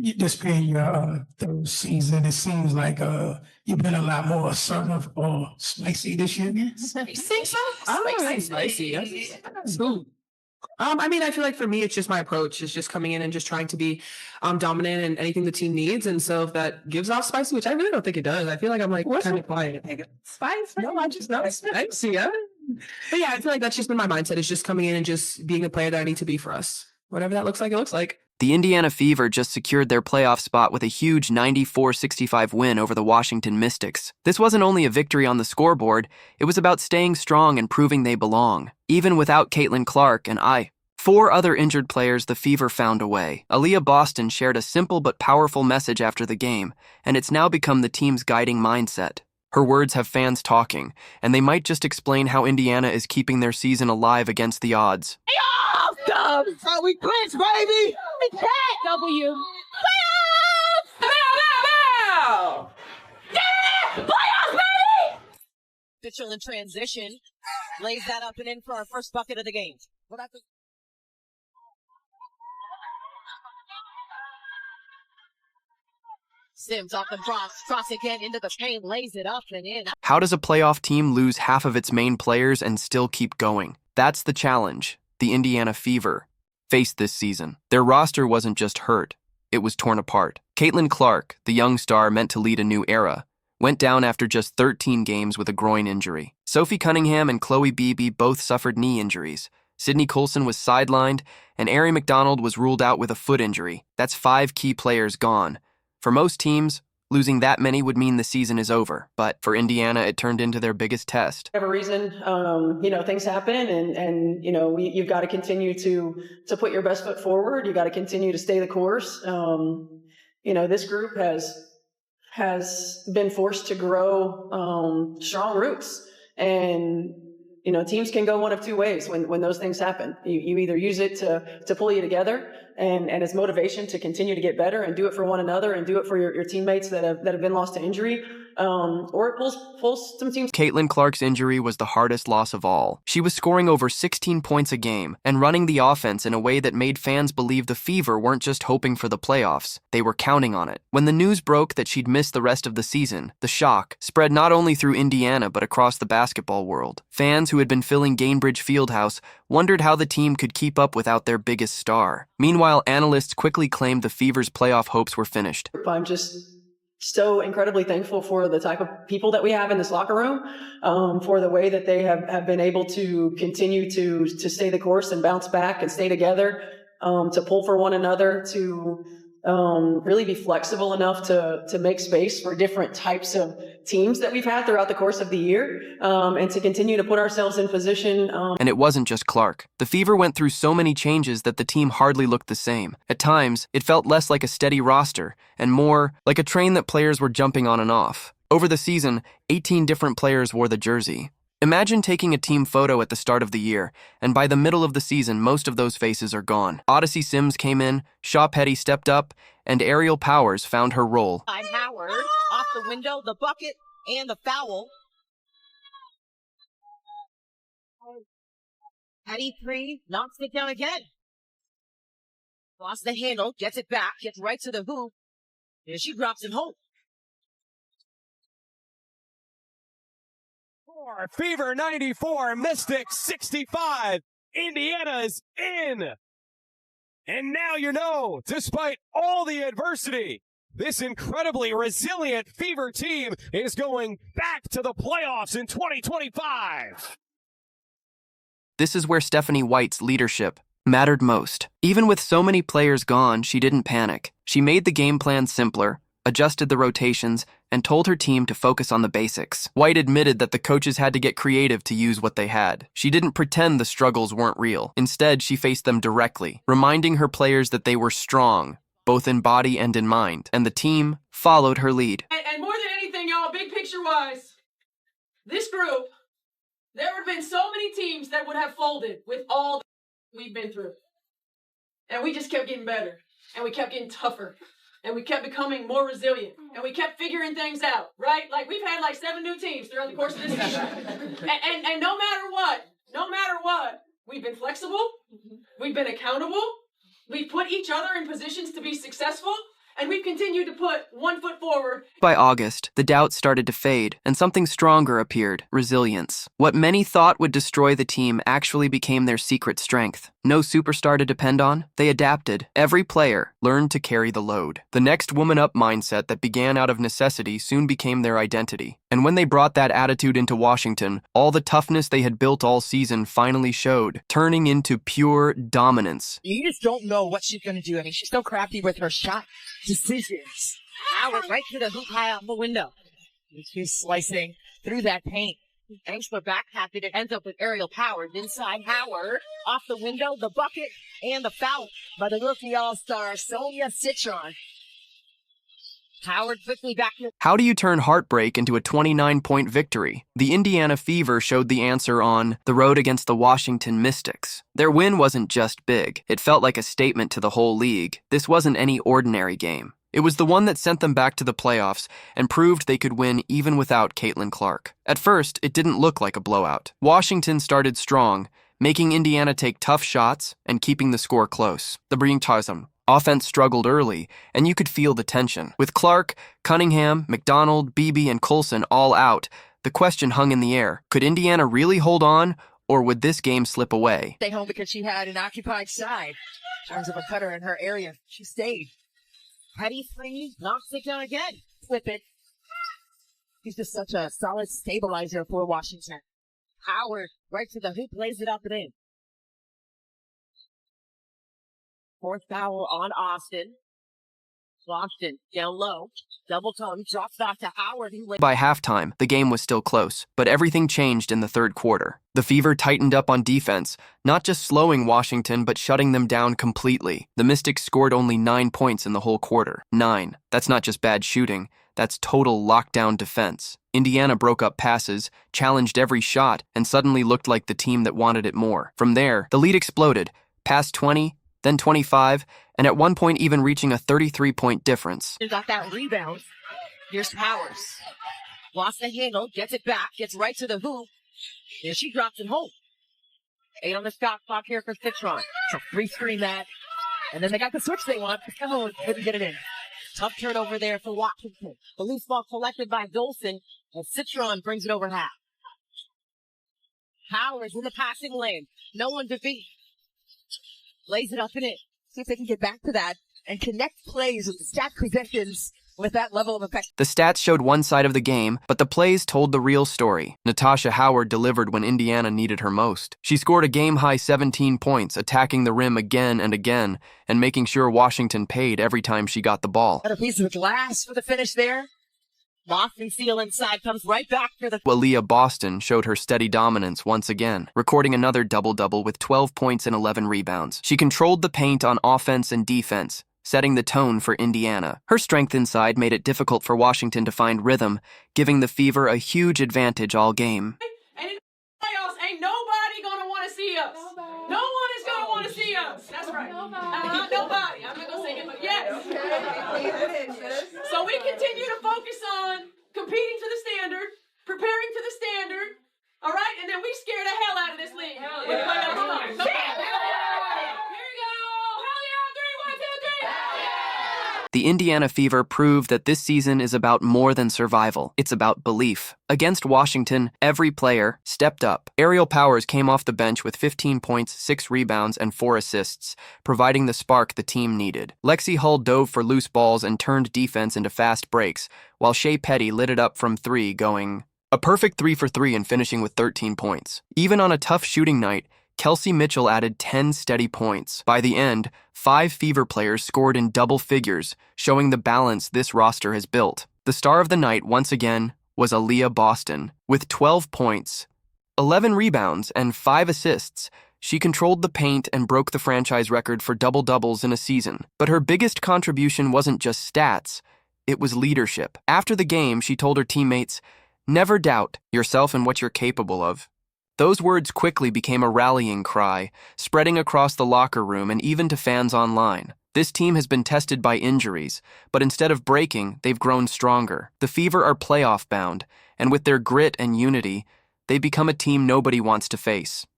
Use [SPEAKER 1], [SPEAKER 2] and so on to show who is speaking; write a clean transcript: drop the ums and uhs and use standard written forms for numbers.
[SPEAKER 1] this being your third season, it seems like you've been a lot more assertive or spicy this year.
[SPEAKER 2] Spicy? I don't like spicy. That's cool. I mean, I feel like for me, it's just my approach. It's just coming in and just trying to be dominant in anything the team needs. And so if that gives off spicy, which I really don't think it does, I feel like I'm like kind of quiet. Spice? No, I just not spicy. Yeah. But yeah, I feel like that's just been my mindset. Is just coming in and just being the player that I need to be for us. Whatever that looks like, it looks like.
[SPEAKER 3] The Indiana Fever just secured their playoff spot with a huge 94-65 win over the Washington Mystics. This wasn't only a victory on the scoreboard, it was about staying strong and proving they belong. Even without Caitlin Clark and four other injured players, the Fever found a way. Aaliyah Boston shared a simple but powerful message after the game, and it's now become the team's guiding mindset. Her words have fans talking, and they might just explain how Indiana is keeping their season alive against the odds.
[SPEAKER 4] That's how we clinch, baby!
[SPEAKER 5] W.
[SPEAKER 4] Playoffs! Bow! Yeah! Playoffs, baby!
[SPEAKER 6] Mitchell in transition lays that up and in for our first bucket of the game. What happened? Sims off the cross again into the paint, lays it up and in.
[SPEAKER 3] How does a playoff team lose half of its main players and still keep going? That's the challenge the Indiana Fever faced this season. Their roster wasn't just hurt, it was torn apart. Caitlin Clark, the young star meant to lead a new era, went down after just 13 games with a groin injury. Sophie Cunningham and Chloe Beebe both suffered knee injuries. Sydney Coulson was sidelined, and Ari McDonald was ruled out with a foot injury. That's 5 key players gone. For most teams, losing that many would mean the season is over. But for Indiana, it turned into their biggest test.
[SPEAKER 7] Whatever reason, things happen, and you've got to continue to put your best foot forward. You got to continue to stay the course. This group has been forced to grow strong roots, and teams can go one of two ways when those things happen. You either use it to pull you together and as motivation to continue to get better and do it for one another and do it for your teammates that have been lost to injury, or it pulls some teams.
[SPEAKER 3] Caitlin Clark's injury was the hardest loss of all. She was scoring over 16 points a game and running the offense in a way that made fans believe the Fever weren't just hoping for the playoffs, they were counting on it. When the news broke that she'd missed the rest of the season, the shock spread not only through Indiana but across the basketball world. Fans who had been filling Gainbridge Fieldhouse wondered how the team could keep up without their biggest star. Meanwhile, analysts quickly claimed the Fever's playoff hopes were finished.
[SPEAKER 7] I'm just so incredibly thankful for the type of people that we have in this locker room, for the way that they have been able to continue to stay the course and bounce back and stay together, to pull for one another, to really be flexible enough to make space for different types of teams that we've had throughout the course of the year, and to continue to put ourselves in position.
[SPEAKER 3] And it wasn't just Clark. The Fever went through so many changes that the team hardly looked the same. At times, it felt less like a steady roster and more like a train that players were jumping on and off. Over the season, 18 different players wore the jersey. Imagine taking a team photo at the start of the year, and by the middle of the season, most of those faces are gone. Odyssey Sims came in, Shaw Petty stepped up, and Ariel Powers found her role.
[SPEAKER 6] Howard off the window, the bucket, and the foul. Patty 3 knocks it down again. Lost the handle, gets it back, gets right to the hoop, and she drops it home.
[SPEAKER 8] Fever 94, Mystics 65. Indiana's in. And now you know, despite all the adversity, this incredibly resilient Fever team is going back to the playoffs in 2025.
[SPEAKER 3] This is where Stephanie White's leadership mattered most. Even with so many players gone, she didn't panic. She made the game plan simpler, adjusted the rotations, and told her team to focus on the basics. White admitted that the coaches had to get creative to use what they had. She didn't pretend the struggles weren't real. Instead, she faced them directly, reminding her players that they were strong, both in body and in mind, and the team followed her lead.
[SPEAKER 9] And more than anything, y'all, big picture-wise, this group, there would have been so many teams that would have folded with all we've been through. And we just kept getting better, and we kept getting tougher. And we kept becoming more resilient. And we kept figuring things out, right? Like, we've had like 7 new teams throughout the course of this season. And no matter what, we've been flexible. We've been accountable. We've put each other in positions to be successful. and we've continued to put 1 foot forward.
[SPEAKER 3] By August, the doubts started to fade, and something stronger appeared: resilience. What many thought would destroy the team actually became their secret strength. No superstar to depend on, they adapted. Every player learned to carry the load. The next woman-up mindset that began out of necessity soon became their identity. And when they brought that attitude into Washington, all the toughness they had built all season finally showed, turning into pure dominance.
[SPEAKER 6] You just don't know what she's going to do. I mean, she's so crafty with her shot decisions. Howard right to the hoop high out the window. She's slicing through that paint. Thanks for back tapping. It ends up with aerial power. Inside Howard, off the window, the bucket, and the foul by the rookie all-star, Sonia Citron. Howard quickly back to...
[SPEAKER 3] How do you turn heartbreak into a 29-point victory? The Indiana Fever showed the answer on the road against the Washington Mystics. Their win wasn't just big. It felt like a statement to the whole league. This wasn't any ordinary game. It was the one that sent them back to the playoffs and proved they could win even without Caitlin Clark. At first, it didn't look like a blowout. Washington started strong, making Indiana take tough shots and keeping the score close. The Bringtasm offense struggled early, and you could feel the tension. With Clark, Cunningham, McDonald, Beebe, and Coulson all out, the question hung in the air. Could Indiana really hold on, or would this game slip away?
[SPEAKER 6] Stay home because she had an occupied side. In terms of a cutter in her area, she stayed. Petty three, knocks it down again. Flip it. He's just such a solid stabilizer for Washington. Howard, right to the hoop, lays it up and in. Fourth foul on Austin. Boston down low. Double tongue, drops back to Howard.
[SPEAKER 3] By halftime, the game was still close, but everything changed in the third quarter. The Fever tightened up on defense, not just slowing Washington, but shutting them down completely. The Mystics scored only 9 points in the whole quarter. 9. That's not just bad shooting, that's total lockdown defense. Indiana broke up passes, challenged every shot, and suddenly looked like the team that wanted it more. From there, the lead exploded, past 20, then 25, and at one point even reaching a 33-point difference.
[SPEAKER 6] Got that rebound. Here's Powers. Lost the handle, gets it back, gets right to the hoop. There she drops it home. 8 on the shot clock here for Citron. So 3-3 that. And then they got the switch they want. Oh, couldn't get it in. Tough turnover there for Washington. The loose ball collected by Dolson, and Citron brings it over half. Powers in the passing lane. No one to beat. Lays it up and in. See if they can get back to that and connect plays with stacked possessions with that level of effect.
[SPEAKER 3] The stats showed one side of the game, but the plays told the real story. Natasha Howard delivered when Indiana needed her most. She scored a game-high 17 points, attacking the rim again and again, and making sure Washington paid every time she got the ball.
[SPEAKER 6] Got a piece of glass for the finish there. Boston seal inside, comes right back for the...
[SPEAKER 3] Aaliyah Boston showed her steady dominance once again, recording another double-double with 12 points and 11 rebounds. She controlled the paint on offense and defense, setting the tone for Indiana. Her strength inside made it difficult for Washington to find rhythm, giving the Fever a huge advantage all game.
[SPEAKER 9] And in the playoffs, ain't nobody gonna want to see us. No one is gonna want to see us. That's right. Nobody. I'm not gonna say it, but yes. So we continue to focus on competing to the standard, preparing to the standard, all right? And then we scare the hell out of this league. With playoffs coming. Here we go. Hell yeah, 3, 1, 2, 3.
[SPEAKER 3] The Indiana Fever proved that this season is about more than survival. It's about belief. Against Washington, every player stepped up. Aerial Powers came off the bench with 15 points, 6 rebounds, and 4 assists, providing the spark the team needed. Lexi Hull dove for loose balls and turned defense into fast breaks, while Shea Petty lit it up from 3, going a perfect 3 for 3 and finishing with 13 points. Even on a tough shooting night, Kelsey Mitchell added 10 steady points. By the end, 5 Fever players scored in double figures, showing the balance this roster has built. The star of the night, once again, was Aliyah Boston. With 12 points, 11 rebounds, and 5 assists, she controlled the paint and broke the franchise record for double-doubles in a season. But her biggest contribution wasn't just stats, it was leadership. After the game, she told her teammates, "Never doubt yourself and what you're capable of." Those words quickly became a rallying cry, spreading across the locker room and even to fans online. This team has been tested by injuries, but instead of breaking, they've grown stronger. The Fever are playoff bound, and with their grit and unity, they've become a team nobody wants to face.